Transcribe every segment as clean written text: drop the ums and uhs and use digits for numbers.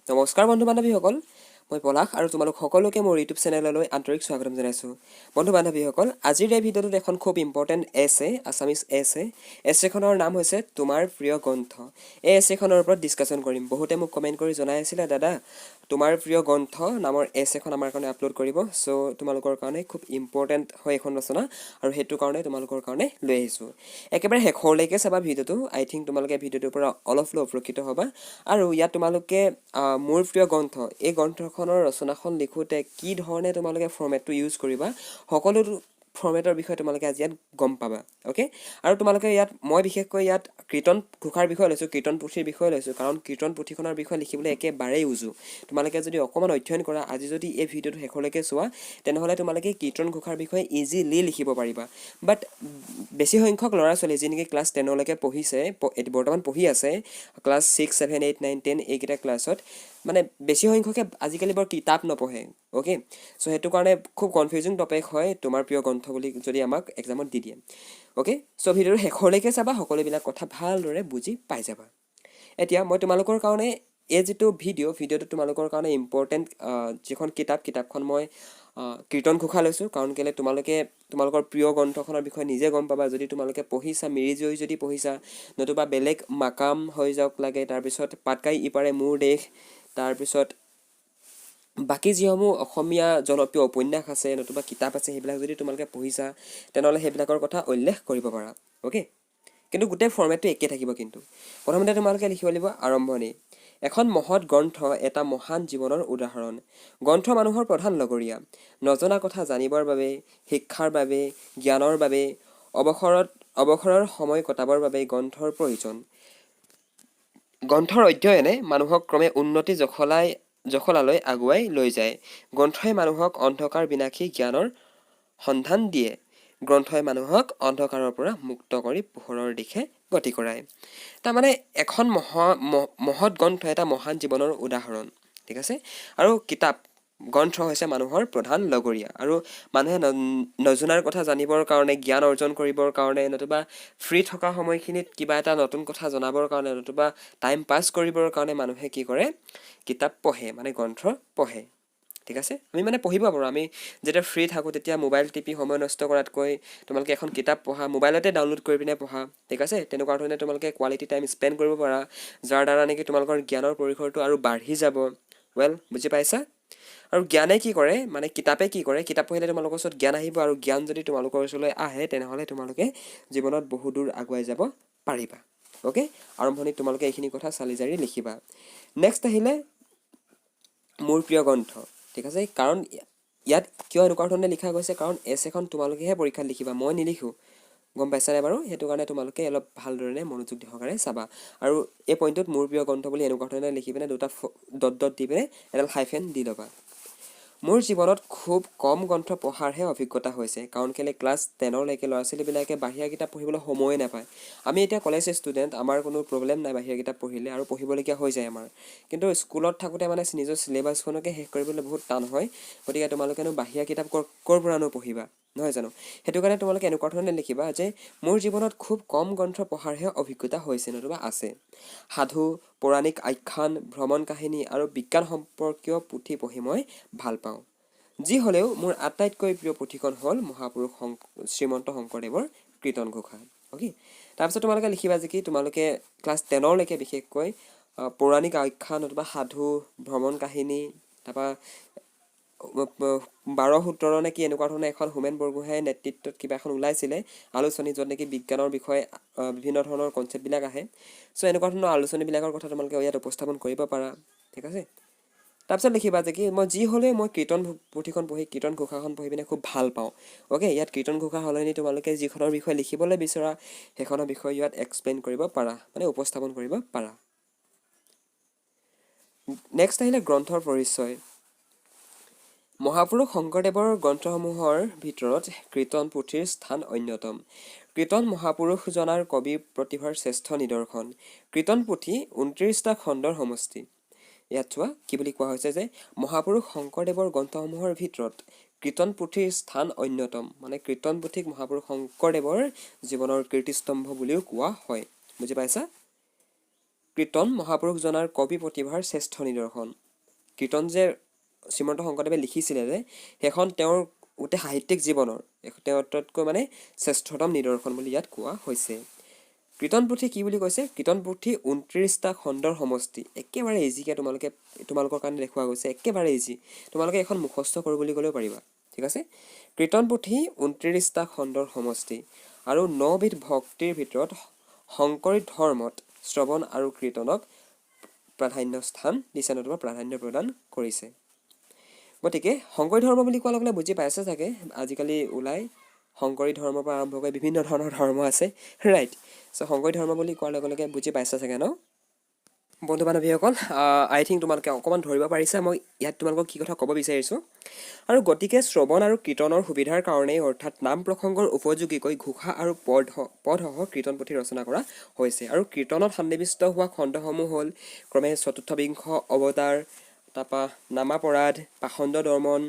নমস্কাৰ বন্ধু বান্ধৱীসকল, মই পলাশ আৰু তোমালোক সকলোকে মোৰ ইউটিউব চেনেললৈ আন্তৰিক স্বাগতম জনাইছোঁ। বন্ধু বান্ধৱীসকল, আজিৰ এই ভিডিঅ'টোত এখন খুব ইম্পৰ্টেণ্ট আছামিজ এছেখনৰ নাম হৈছে তোমাৰ প্ৰিয় গ্ৰন্থ। এই এছেখনৰ ওপৰত ডিছকাশ্যন কৰিম। বহুতে মোক কমেণ্ট কৰি জনাই আছিলে, দাদা তোমাৰ প্ৰিয় গ্ৰন্থ নামৰ এছেখন আমাৰ কাৰণে আপলোড কৰিব। চ' তোমালোকৰ কাৰণে খুব ইম্পৰ্টেণ্ট হয় এখন ৰচনা, আৰু সেইটো কাৰণে তোমালোকৰ কাৰণে লৈ আহিছোঁ। একেবাৰে শেষৰলৈকে চাবা ভিডিঅ'টো। আই থিংক তোমালোকে ভিডিঅ'টোৰ পৰা অলপ হ'লেও উপকৃত হ'বা। আৰু ইয়াত তোমালোকে মোৰ প্ৰিয় গ্ৰন্থ, এই গ্ৰন্থখনৰ ৰচনাখন লিখোঁতে কি ধৰণে তোমালোকে ফৰ্মেটটো ইউজ কৰিবা, সকলো ফৰ্মেটৰ বিষয়ে তোমালোকে আজি ইয়াত গম পাবা। অ'কে, আৰু তোমালোকে ইয়াত মই বিশেষকৈ ইয়াত কীৰ্তন ঘোষাৰ বিষয়ে লৈছোঁ, কীৰ্তন পুথিৰ বিষয়ে লৈছোঁ, কাৰণ কীৰ্তন পুথিখনৰ বিষয়ে লিখিবলৈ একেবাৰেই উজু। তোমালোকে যদি অকণমান অধ্যয়ন কৰা, আজি যদি এই ভিডিঅ'টো শেষলৈকে চোৱা, তেনেহ'লে তোমালোকে কীৰ্তন ঘোষাৰ বিষয়ে ইজিলি লিখিব পাৰিবা। বাট বেছি সংখ্যক ল'ৰা ছোৱালী যি নেকি ক্লাছ 10লৈকে পঢ়িছে, বৰ্তমান পঢ়ি আছে, ক্লাছ 6, 7, 8, 9, 10 এইকেইটা ক্লাছত, মানে বেছি সংখ্যকে আজিকালি বৰ কিতাপ নপঢ়ে। অ'কে, চ' সেইটো কাৰণে খুব কনফিউজিং টপিক হয় তোমাৰ প্ৰিয় গ্ৰন্থ বুলি যদি আমাক এক্সামত দি দিয়ে। অ'কে, চ' ভিডিঅ'টো শেষলৈকে চাবা, সকলোবিলাক কথা ভালদৰে বুজি পাই যাবা। এতিয়া মই তোমালোকৰ কাৰণে এই যিটো ভিডিঅ'টো তোমালোকৰ কাৰণে ইম্পৰ্টেণ্ট যিখন কিতাপখন মই কীৰ্তন ঘোষা লৈছোঁ, কাৰণ কেলৈ তোমালোকে তোমালোকৰ প্ৰিয় গ্ৰন্থখনৰ বিষয়ে নিজে গম পাবা। যদি তোমালোকে পঢ়িছা, মিৰি জীয়ৰী যদি পঢ়িছা, নতুবা বেলেগ মাকাম হৈ যাওক লাগে, তাৰপিছত পাটকাই ইপাৰে মোৰ দেশ, তাৰপিছত বাকী যিসমূহ অসমীয়া জনপ্ৰিয় উপন্যাস আছে, নতুবা কিতাপ আছে, সেইবিলাক যদি তোমালোকে পঢ়িছা, তেনেহ'লে সেইবিলাকৰ কথা উল্লেখ কৰিব পাৰা। অ'কে, কিন্তু গোটেই ফৰ্মেটটো একেই থাকিব। কিন্তু প্ৰথমতে তোমালোকে লিখিব লাগিব আৰম্ভণি। এখন মহৎ গ্ৰন্থ এটা মহান জীৱনৰ উদাহৰণ। গ্ৰন্থ মানুহৰ প্ৰধান লগৰীয়া। নজনা কথা জানিবৰ বাবে, শিক্ষাৰ বাবে, জ্ঞানৰ বাবে, অৱসৰৰ সময় কটাবৰ বাবে গ্ৰন্থৰ প্ৰয়োজন। গ্ৰন্থৰ অধ্যয়নে মানুহক ক্ৰমে উন্নতি জখলালৈ আগুৱাই লৈ যায়। গ্ৰন্থই মানুহক অন্ধকাৰ বিনাশী জ্ঞানৰ সন্ধান দিয়ে। গ্ৰন্থই মানুহক অন্ধকাৰৰ পৰা মুক্ত কৰি পোহৰৰ দিশে গতি কৰায়। তাৰমানে এখন মহৎ গ্ৰন্থ এটা মহান জীৱনৰ উদাহৰণ। ঠিক আছে, আৰু গ্ৰন্থ হৈছে মানুহৰ প্ৰধান লগৰীয়া, আৰু মানুহে নজনাৰ কথা জানিবৰ কাৰণে, জ্ঞান অৰ্জন কৰিবৰ কাৰণে, নতুবা ফ্ৰী থকা সময়খিনিত কিবা এটা নতুন কথা জনাবৰ কাৰণে, নতুবা টাইম পাছ কৰিবৰ কাৰণে মানুহে কি কৰে, কিতাপ পঢ়ে, মানে গ্ৰন্থ পঢ়ে। ঠিক আছে, আমি মানে পঢ়িব পাৰোঁ। আমি যেতিয়া ফ্ৰী থাকোঁ তেতিয়া মোবাইল টিপি সময় নষ্ট কৰাতকৈ তোমালোকে এখন কিতাপ পঢ়া, মোবাইলতে ডাউনলোড কৰি পিনে পঢ়া। ঠিক আছে, তেনেকুৱা ধৰণে তোমালোকে কোৱালিটি টাইম স্পেণ্ড কৰিব পাৰা, যাৰ দ্বাৰা নেকি তোমালোকৰ জ্ঞানৰ পৰিসৰটো আৰু বাঢ়ি যাব। বুজি পাইছা? আৰু জ্ঞানে কি কৰে, মানে কিতাপে কি কৰে, কিতাপ পঢ়িলে তোমালোকৰ ওচৰত জ্ঞান আহিব, আৰু জ্ঞান যদি তোমালোকৰ ওচৰলৈ আহে, তেনেহ'লে তোমালোকে জীৱনত বহু দূৰ আগুৱাই যাব পাৰিবা। অ'কে, আৰম্ভণিত তোমালোকে এইখিনি কথা চালি জাৰি লিখিবা। নেক্সট আহিলে মোৰ প্ৰিয় গ্ৰন্থ। ঠিক আছে, কাৰণ ইয়াত কিয় এনেকুৱা ধৰণে লিখা গৈছে, কাৰণ এছেখন তোমালোকেহে পৰীক্ষাত লিখিবা, মই নিলিখোঁ। গম পাইছানে বাৰু? সেইটো কাৰণে তোমালোকে অলপ ভালদৰে মনোযোগ সহকাৰে চাবা। আৰু এই পইণ্টটোত মোৰ প্ৰিয় গ্ৰন্থ বুলি এনেকুৱা ধৰণে লিখি পিনে দুটা ডট দি পিনে এডাল হাইফেন দি ল'বা। মোৰ জীৱনত খুব কম গ্ৰন্থ পঢ়াৰহে অভিজ্ঞতা হৈছে, কাৰণ কেলৈ ক্লাছ 10লৈকে ল'ৰা ছোৱালীবিলাকে বাহিৰা কিতাপ পঢ়িবলৈ সময়ে নাপায়। আমি এতিয়া কলেজ ষ্টুডেণ্ট, আমাৰ কোনো প্ৰব্লেম নাই বাহিৰা কিতাপ পঢ়িলে, আৰু পঢ়িবলগীয়া হৈ যায় আমাৰ। কিন্তু স্কুলত থাকোঁতে মানে নিজৰ চিলেবাছখনকে শেষ কৰিবলৈ বহুত টান হয়। গতিকে তোমালোকেনো বাহিৰা কিতাপ ক'ৰ পৰানো পঢ়িবা, নহয় জানো? সেইটো কাৰণে তোমালোকে এনেকুৱা ধৰণে লিখিবা যে মোৰ জীৱনত খুব কম গ্ৰন্থ পঢ়াৰহে অভিজ্ঞতা হৈছে, নতুবা আছে। সাধু, পৌৰাণিক আখ্যান, ভ্ৰমণ কাহিনী আৰু বিজ্ঞান সম্পৰ্কীয় পুথি পঢ়ি মই ভাল পাওঁ। যি হ'লেও মোৰ আটাইতকৈ প্ৰিয় পুথিখন হ'ল মহাপুৰুষ শ্ৰীমন্ত শংকৰদেৱৰ কীৰ্তন ঘোষা। অ'কে, তাৰপিছত তোমালোকে লিখিবা যে কি তোমালোকে ক্লাছ 10লৈকে বিশেষকৈ পৌৰাণিক আখ্যান, নতুবা সাধু, ভ্ৰমণ কাহিনী, তাৰপৰা 12-17 নে কি এনেকুৱা ধৰণে এখন হোমেন বৰগোহাঁইৰ নেতৃত্বত কিবা এখন ওলাইছিলে আলোচনী, য'ত নেকি বিজ্ঞানৰ বিষয়ে বিভিন্ন ধৰণৰ কনচেপ্টবিলাক আহে। চ' এনেকুৱা ধৰণৰ আলোচনীবিলাকৰ কথা তোমালোকে ইয়াত উপস্থাপন কৰিব পাৰা। ঠিক আছে, তাৰপিছত লিখিবা যে কি যি হ'লেও মই কীৰ্তন পুথিখন পঢ়ি, কীৰ্তন ঘোষাখন পঢ়ি পিনে খুব ভাল পাওঁ। অ'কে, ইয়াত কীৰ্তন ঘোষা সলনি তোমালোকে যিখনৰ বিষয়ে লিখিবলৈ বিচৰা সেইখনৰ বিষয়ে ইয়াত এক্সপ্লেইন কৰিব পাৰা, মানে উপস্থাপন কৰিব পাৰা। নেক্সট আহিলে গ্ৰন্থৰ পৰিচয়। মহাপুৰুষ শংকৰদেৱৰ গ্ৰন্থসমূহৰ ভিতৰত কীৰ্তন পুথিৰ স্থান অন্যতম। কীৰ্তন মহাপুৰুষজনাৰ কবি প্ৰতিভাৰ শ্ৰেষ্ঠ নিদৰ্শন। কীৰ্তন পুথি 29টা খণ্ডৰ সমষ্টি। ইয়াত চোৱা কি বুলি কোৱা হৈছে যে মহাপুৰুষ শংকৰদেৱৰ গ্ৰন্থসমূহৰ ভিতৰত কীৰ্তন পুথিৰ স্থান অন্যতম, মানে কীৰ্তন পুথিক মহাপুৰুষ শংকৰদেৱৰ জীৱনৰ কীৰ্তিস্তম্ভ বুলিও কোৱা হয়। বুজি পাইছা? কীৰ্তন মহাপুৰুষজনাৰ কবি প্ৰতিভাৰ শ্ৰেষ্ঠ নিদৰ্শন। কীৰ্তন যে শ্ৰীমন্ত শংকৰদেৱে লিখিছিলে যে সেইখন তেওঁৰ গোটেই সাহিত্যিক জীৱনৰ তেওঁতকৈ মানে শ্ৰেষ্ঠতম নিদৰ্শন বুলি ইয়াত কোৱা হৈছে। কীৰ্তন পুথি কি বুলি কৈছে? কীৰ্তন পুথি 29টা খণ্ডৰ সমষ্টি। একেবাৰে ইজিকৈ তোমালোকৰ কাৰণে দেখুওৱা গৈছে, একেবাৰে ইজি। তোমালোকে এখন মুখস্থ কৰোঁ বুলি ক'লেও পাৰিবা, ঠিক আছে। কীৰ্তন পুথি 29টা খণ্ডৰ সমষ্টি আৰু 9বিধ ভক্তিৰ ভিতৰত শংকৰী ধৰ্মত শ্ৰৱণ আৰু কীৰ্তনক প্ৰাধান্য স্থান দিছে, নতুবা প্ৰাধান্য প্ৰদান কৰিছে। গতিকে শংকৰী ধৰ্ম বুলি কোৱাৰ লগে লগে বুজি পাইছে চাগে, আজিকালি ওলাই শংকৰী ধৰ্মৰ পৰা আৰম্ভ কৰি বিভিন্ন ধৰণৰ ধৰ্ম আছে, ৰাইট। চ' শংকৰী ধৰ্ম বুলি কোৱাৰ লগে লগে বুজি পাইছে চাগে ন? বন্ধু বান্ধৱীসকল, আই থিংক তোমালোকে অকণমান ধৰিব পাৰিছা মই ইয়াত তোমালোকক কি কথা ক'ব বিচাৰিছোঁ। আৰু গতিকে শ্ৰৱণ আৰু কীৰ্তনৰ সুবিধাৰ কাৰণেই অৰ্থাৎ নাম প্ৰসংগৰ উপযোগীকৈ ঘোষা আৰু পদসহ কীৰ্তন পুথি ৰচনা কৰা হৈছে। আৰু কীৰ্তনত সন্নিৱিষ্ট হোৱা খণ্ডসমূহ হ'ল ক্ৰমে চতুৰ্থবিংশ অৱতাৰ, তাৰপৰা নামাপৰাধ, পাখণ্ড দমন,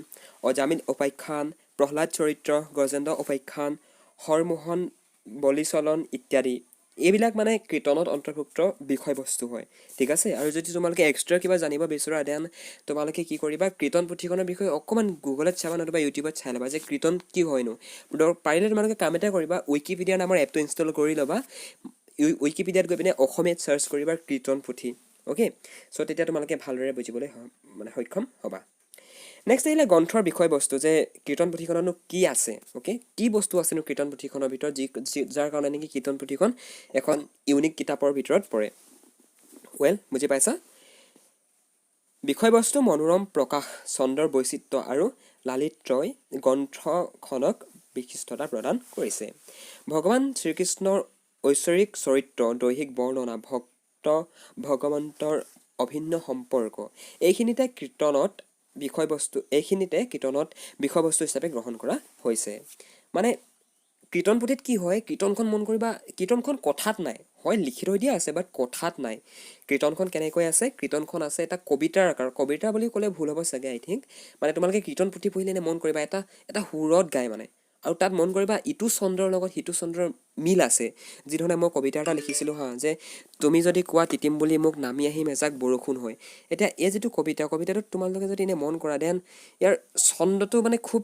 অজামিন উপাখ্যান, প্ৰহ্লাদ চৰিত্ৰ, গজেন্দ্ৰ উপাখ্যান, হৰমোহন বলিচলন ইত্যাদি। এইবিলাক মানে কীৰ্তনত অন্তৰ্ভুক্ত বিষয়বস্তু হয়, ঠিক আছে। আৰু যদি তোমালোকে এক্সট্ৰা কিবা জানিব বিচৰা দেন তোমালোকে কি কৰিবা, কীৰ্তন পুথিখনৰ বিষয়ে অকণমান গুগলত চাবা, নতুবা ইউটিউবত চাই ল'বা যে কীৰ্তন কি হয়নো। পাৰিলে তোমালোকে কাম এটা কৰিবা, উইকিপিডিয়া নামৰ এপটো ইনষ্টল কৰি ল'বা। উইকিপিডিয়াত গৈ পিনে অসমীয়াত চাৰ্চ কৰিবা কীৰ্তন পুথি, অ'কে। চ' তেতিয়া তোমালোকে ভালদৰে বুজিবলৈ মানে সক্ষম হ'বা। নেক্সট আহিলে গ্ৰন্থৰ বিষয়বস্তু, যে কীৰ্তন পুথিখননো কি আছে, অ'কে। কি বস্তু আছেনো কীৰ্তন পুথিখনৰ ভিতৰত যাৰ কাৰণে নেকি কীৰ্তন পুথিখন এখন ইউনিক কিতাপৰ ভিতৰত পৰে। ৱেল, বুজি পাইছা? বিষয়বস্তু মনোৰম প্ৰকাশ, ছন্দৰ বৈচিত্ৰ্য আৰু লালিত্যই গ্ৰন্থখনক বিশিষ্টতা প্ৰদান কৰিছে। ভগৱান শ্ৰীকৃষ্ণৰ ঐশ্বৰিক চৰিত্ৰ, দৈহিক বৰ্ণনা, ভক্ত ভগৱন্তৰ অভিন্ন সম্পৰ্ক, এইখিনিতে কীৰ্তনত বিষয়বস্তু হিচাপে গ্ৰহণ কৰা হৈছে। মানে কীৰ্তন পুথিত কি হয়, কীৰ্তনখন মন কৰিবা, কীৰ্তনখন কথাত নাই, হয় লিখি থৈ দিয়া আছে বাট কথাত নাই। কীৰ্তনখন কেনেকৈ আছে? কীৰ্তনখন আছে এটা কবিতাৰ আকাৰ, কবিতা বুলি ক'লে ভুল হ'ব চাগে আই থিংক। মানে তোমালোকে কীৰ্তন পুথি পঢ়িলে এনে মন কৰিবা এটা সুৰত গায় মানে, আৰু তাত মন কৰিবা ইটো চন্দ্ৰৰ লগত সিটো চন্দ্ৰৰ মিল আছে। যিধৰণে মই কবিতা এটা লিখিছিলোঁ যে তুমি যদি কোৱা তিতিম বুলি মোক নামি আহিম এজাক বৰষুণ হয়। এতিয়া এই যিটো কবিতাটোত তোমালোকে যদি এনেই মন কৰা দেন ইয়াৰ ছন্দটো মানে খুব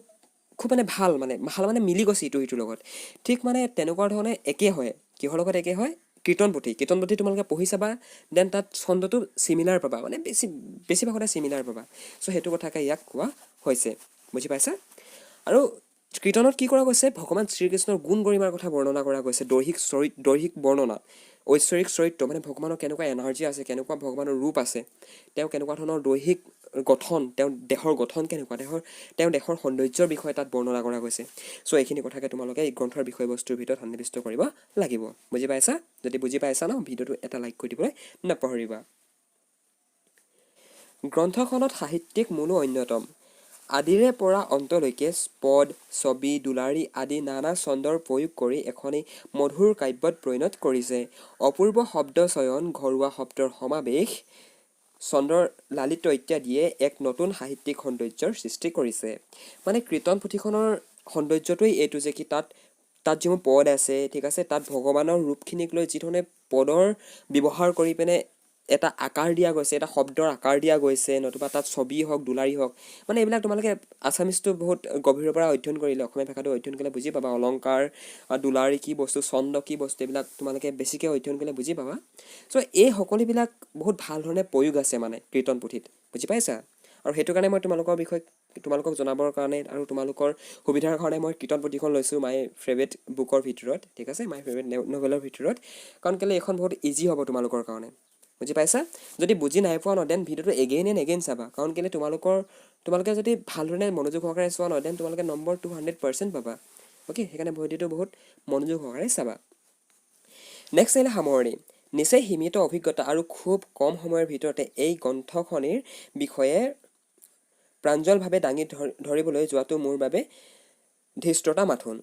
মানে ভাল মানে মিলি গৈছে ইটো সিটোৰ লগত। ঠিক মানে তেনেকুৱা ধৰণে একে হয়। কিহৰ লগত একে হয়? কীৰ্তন পুথি তোমালোকে পঢ়ি চাবা, দেন তাত ছন্দটো চিমিলাৰ পাবা, মানে বেছিভাগতে চিমিলাৰ পাবা। চ' সেইটো কথাকে ইয়াক কোৱা হৈছে, বুজি পাইছা? আৰু কীৰ্তনত কি কৰা গৈছে? ভগৱান শ্ৰীকৃষ্ণৰ গুণ গৰিমাৰ কথা বৰ্ণনা কৰা গৈছে। দৈহিক বৰ্ণনা, ঐশ্বৰিক চৰিত্ৰ, মানে ভগৱানৰ কেনেকুৱা এনাৰ্জি আছে, কেনেকুৱা ভগৱানৰ ৰূপ আছে, তেওঁ কেনেকুৱা ধৰণৰ দৈহিক গঠন, তেওঁৰ দেহৰ গঠন কেনেকুৱা, তেওঁৰ দেহৰ সৌন্দৰ্যৰ বিষয়ে তাত বৰ্ণনা কৰা গৈছে। চ' এইখিনি কথাকে তোমালোকে এই গ্ৰন্থৰ বিষয়বস্তুৰ ভিতৰত সন্নিৱিষ্ট কৰিব লাগিব, বুজি পাইছা? যদি বুজি পাইছা ন, ভিডিঅ'টো এটা লাইক কৰি দিবলৈ নাপাহৰিবা। গ্ৰন্থখনত সাহিত্যিক মূলো অন্যতম। আদিৰে পৰা অন্তলৈকে পদ, ছবি, দুলাৰী আদি নানা ছন্দৰ প্ৰয়োগ কৰি এখনি মধুৰ কাব্যত পৰিণত কৰিছে। অপূৰ্ব শব্দ চয়ন, ঘৰুৱা শব্দৰ সমাৱেশ, ছন্দৰ লালিত্য ইত্যাদিয়ে এক নতুন সাহিত্যিক সৌন্দৰ্যৰ সৃষ্টি কৰিছে। মানে কীৰ্তন পুথিখনৰ সৌন্দৰ্যটোৱেই এইটো যে কি তাত যিবোৰ পদ আছে, ঠিক আছে, তাত ভগৱানৰ ৰূপখিনিক লৈ যিধৰণে পদৰ ব্যৱহাৰ কৰি পিনে এটা আকাৰ দিয়া গৈছে, এটা শব্দৰ আকাৰ দিয়া গৈছে, নতুবা তাত ছবি হওক, দুলাৰী হওক, মানে এইবিলাক তোমালোকে আছামিজটো বহুত গভীৰৰ পৰা অধ্যয়ন কৰিলে, অসমীয়া ভাষাটো অধ্যয়ন কৰিলে বুজি পাবা। অলংকাৰ, দুলাৰী কি বস্তু, ছন্দ কি বস্তু, এইবিলাক তোমালোকে বেছিকৈ অধ্যয়ন কৰিলে বুজি পাবা। চ' এই সকলোবিলাক বহুত ভাল ধৰণে প্ৰয়োগ আছে মানে কীৰ্তন পুথিত, বুজি পাইছা? আৰু সেইটো কাৰণে মই তোমালোকক জনাবৰ কাৰণে আৰু তোমালোকৰ সুবিধাৰ কাৰণে মই কীৰ্তন পুথিখন লৈছোঁ মাই ফেভৰেট বুকৰ ভিতৰত, ঠিক আছে, মাই ফেভৰেট নভেলৰ ভিতৰত। কাৰণ কেলৈ এইখন বহুত ইজি হ'ব তোমালোকৰ কাৰণে, বুজি পাইছা? যদি বুজি নাই পোৱা ন, দেন ভিডিঅ'টো এগেইন এণ্ড এগেইন চাবা। কাৰণ কেলৈ তোমালোকে যদি ভালধৰণে মনোযোগ সহকাৰে চোৱা ন, দেন তোমালোকে নম্বৰ 200% পাবা, অ'কে। সেইকাৰণে ভিডিঅ'টো বহুত মনোযোগ সহকাৰে চাবা। নেক্সট আহিলে সামৰণি। নিচেই সীমিত অভিজ্ঞতা আৰু খুব কম সময়ৰ ভিতৰতে এই গ্ৰন্থখনিৰ বিষয়ে প্ৰাঞ্জলভাৱে দাঙি ধৰিবলৈ যোৱাটো মোৰ বাবে ধৃষ্টতা মাথোন।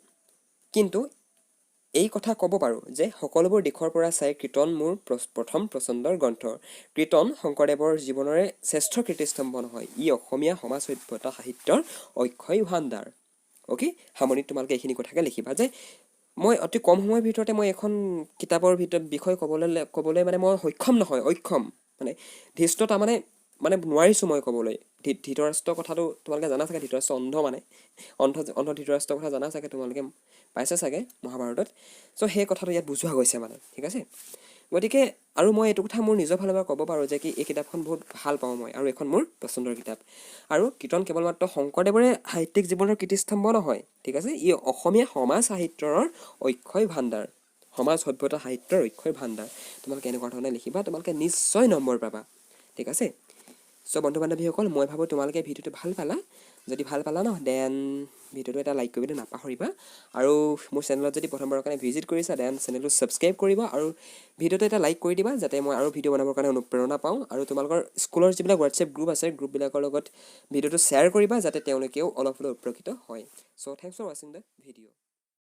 কিন্তু এই কথা ক'ব পাৰোঁ যে সকলোবোৰ দিশৰ পৰা চাই কীৰ্তন মোৰ প্ৰথম পচন্দৰ গ্ৰন্থ। কীৰ্তন শংকৰদেৱৰ জীৱনৰে শ্ৰেষ্ঠ কীৰ্তিস্তম্ভ নহয়, ই অসমীয়া সমাজ সভ্যতা সাহিত্যৰ অক্ষয় ভাণ্ডাৰ, অ'কে। সামৰণিত তোমালোকে এইখিনি কথাকে লিখিবা যে মই অতি কম সময়ৰ ভিতৰতে মই এখন কিতাপৰ বিষয়ে ক'বলৈ মানে মই সক্ষম নহয়, অক্ষম মানে ধৃষ্টতা মানে নোৱাৰিছোঁ মই ক'বলৈ। ধৃতৰাষ্ট্ৰৰ কথাটো তোমালোকে জানা চাগে, ধৃতৰাষ্ট্ৰ অন্ধ মানে অন্ধ ধৃতৰাষ্ট্ৰৰ কথা জানা চাগে, তোমালোকে পাইছা চাগে মহাভাৰতত। চ' সেই কথাটো ইয়াত বুজোৱা গৈছে মানে, ঠিক আছে। গতিকে আৰু মই এইটো কথা মোৰ নিজৰ ফালৰ পৰা ক'ব পাৰোঁ যে কি এই কিতাপখন বহুত ভাল পাওঁ মই, আৰু এখন মোৰ পচন্দৰ কিতাপ। আৰু কীৰ্তন কেৱল মাত্ৰ শংকৰদেৱৰে সাহিত্যিক জীৱনৰ কীৰ্তিস্তম্ভ নহয়, ঠিক আছে, ই অসমীয়া সমাজ সাহিত্যৰ অক্ষয় ভাণ্ডাৰ, সমাজ সভ্যতা সাহিত্যৰ অক্ষয় ভাণ্ডাৰ। তোমালোকে এনেকুৱা ধৰণে লিখিবা, তোমালোকে নিশ্চয় নম্বৰ পাবা, ঠিক আছে। চ' বন্ধু বান্ধৱীসকল, মই ভাবোঁ তোমালোকে ভিডিঅ'টো ভাল পালা। যদি ভাল পালা ন, দেন ভিডিঅ'টো এটা লাইক কৰিবলৈ নাপাহৰিবা। আৰু মোৰ চেনেলত যদি প্ৰথমবাৰৰ কাৰণে ভিজিট কৰিছা, দেন চেনেলটো ছাবস্ক্ৰাইব কৰিবা, আৰু ভিডিঅ'টো এটা লাইক কৰি দিবা, যাতে মই আৰু ভিডিঅ' বনাবৰ কাৰণে অনুপ্ৰেৰণা পাওঁ। আৰু তোমালোকৰ স্কুলৰ যিবিলাক হোৱাটছএপ গ্ৰুপ আছে, গ্ৰুপবিলাকৰ লগত ভিডিঅ'টো শ্বেয়াৰ কৰিবা, যাতে তেওঁলোকেও অলপ হ'লেও উপকৃত হয়। চ' থেংকছ ফৰ ৱাচিং দ্য ভিডিঅ'।